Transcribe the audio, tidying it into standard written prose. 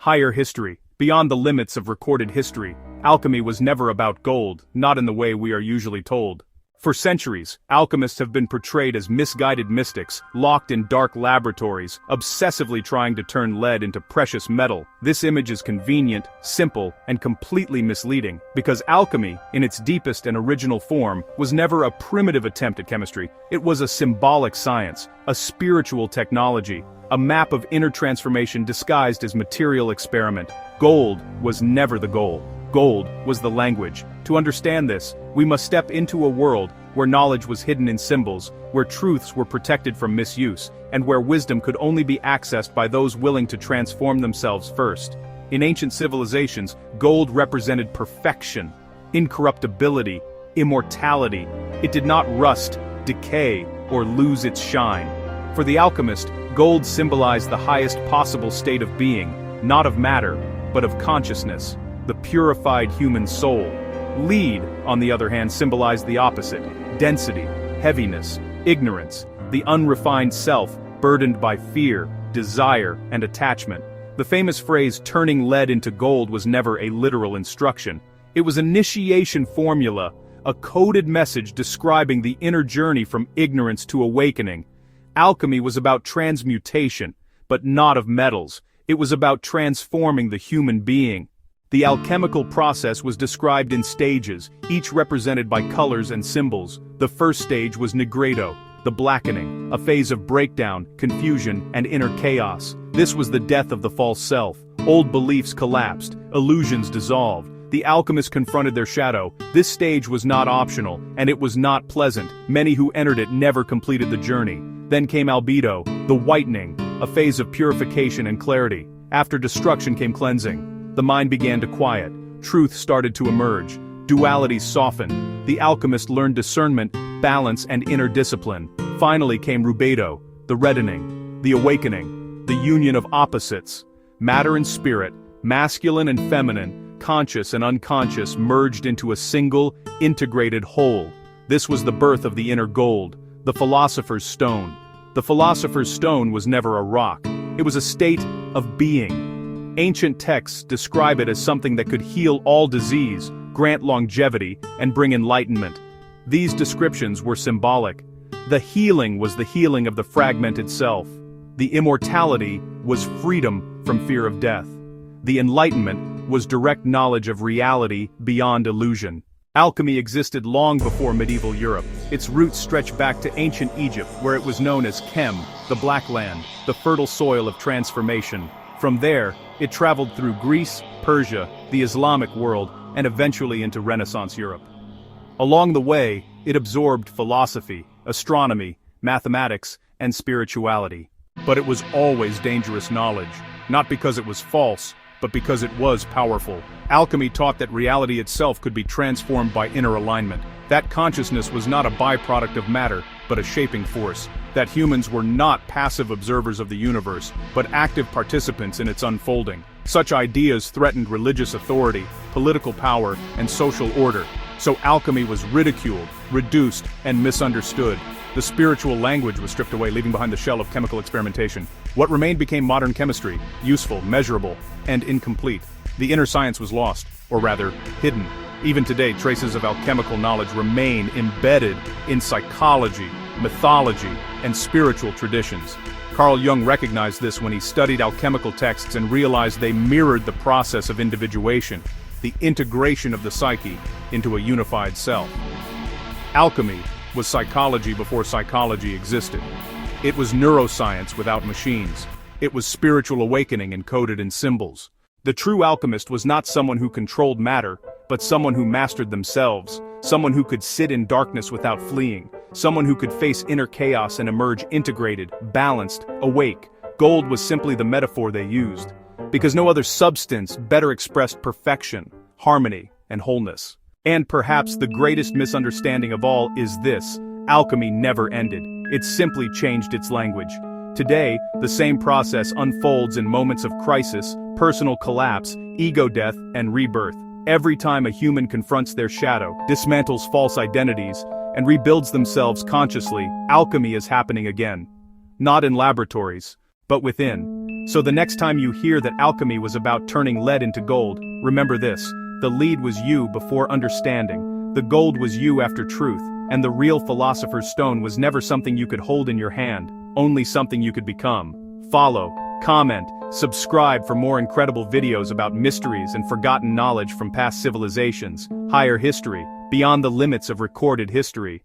Higher history. Beyond the limits of recorded history, alchemy was never about gold, not in the way we are usually told. For centuries, alchemists have been portrayed as misguided mystics, locked in dark laboratories, obsessively trying to turn lead into precious metal. This image is convenient, simple, and completely misleading, because alchemy, in its deepest and original form, was never a primitive attempt at chemistry. It was a symbolic science, a spiritual technology, a map of inner transformation disguised as material experiment. Gold was never the goal. Gold was the language. To understand this, we must step into a world where knowledge was hidden in symbols, where truths were protected from misuse, and where wisdom could only be accessed by those willing to transform themselves first. In ancient civilizations, gold represented perfection, incorruptibility, immortality. It did not rust, decay, or lose its shine. For the alchemist, gold symbolized the highest possible state of being, not of matter, but of consciousness, the purified human soul. Lead, on the other hand, symbolized the opposite: density, heaviness, ignorance, the unrefined self, burdened by fear, desire, and attachment. The famous phrase "turning lead into gold" was never a literal instruction. It was an initiation formula, a coded message describing the inner journey from ignorance to awakening. Alchemy was about transmutation, but not of metals. It was about transforming the human being. The alchemical process was described in stages, each represented by colors and symbols. The first stage was nigredo, the blackening, a phase of breakdown, confusion, and inner chaos. This was the death of the false self. Old beliefs collapsed, illusions dissolved. The alchemists confronted their shadow. This stage was not optional, and it was not pleasant. Many who entered it never completed the journey. Then came albedo, the whitening, a phase of purification and clarity. After destruction came cleansing. The mind began to quiet. Truth started to emerge. Dualities softened. The alchemist learned discernment, balance, and inner discipline. Finally came rubedo, the reddening, the awakening, the union of opposites. Matter and spirit, masculine and feminine, conscious and unconscious merged into a single, integrated whole. This was the birth of the inner gold, the philosopher's stone. The philosopher's stone was never a rock. It was a state of being. Ancient texts describe it as something that could heal all disease, grant longevity, and bring enlightenment. These descriptions were symbolic. The healing was the healing of the fragmented self. The immortality was freedom from fear of death. The enlightenment was direct knowledge of reality beyond illusion. Alchemy existed long before medieval Europe. Its roots stretch back to ancient Egypt, where it was known as Chem, the Black Land, the fertile soil of transformation. From there, it traveled through Greece, Persia, the Islamic world, and eventually into Renaissance Europe. Along the way, it absorbed philosophy, astronomy, mathematics, and spirituality. But it was always dangerous knowledge, not because it was false, but because it was powerful. Alchemy taught that reality itself could be transformed by inner alignment. That consciousness was not a byproduct of matter, but a shaping force. That humans were not passive observers of the universe, but active participants in its unfolding. Such ideas threatened religious authority, political power, and social order. So alchemy was ridiculed, reduced, and misunderstood. The spiritual language was stripped away, leaving behind the shell of chemical experimentation. What remained became modern chemistry, useful, measurable, and incomplete. The inner science was lost, or rather, hidden. Even today, traces of alchemical knowledge remain embedded in psychology, mythology, and spiritual traditions. Carl Jung recognized this when he studied alchemical texts and realized they mirrored the process of individuation, the integration of the psyche into a unified self. Alchemy was psychology before psychology existed. It was neuroscience without machines. It was spiritual awakening encoded in symbols. The true alchemist was not someone who controlled matter, but someone who mastered themselves, someone who could sit in darkness without fleeing, someone who could face inner chaos and emerge integrated, balanced, awake. Gold was simply the metaphor they used, because no other substance better expressed perfection, harmony, and wholeness. And perhaps the greatest misunderstanding of all is this: alchemy never ended. It simply changed its language. Today, the same process unfolds in moments of crisis, personal collapse, ego death, and rebirth. Every time a human confronts their shadow, dismantles false identities, and rebuilds themselves consciously, alchemy is happening again. Not in laboratories, but within. So the next time you hear that alchemy was about turning lead into gold, remember this: the lead was you before understanding, the gold was you after truth, and the real philosopher's stone was never something you could hold in your hand, only something you could become. Follow, comment, subscribe for more incredible videos about mysteries and forgotten knowledge from past civilizations, higher history, beyond the limits of recorded history.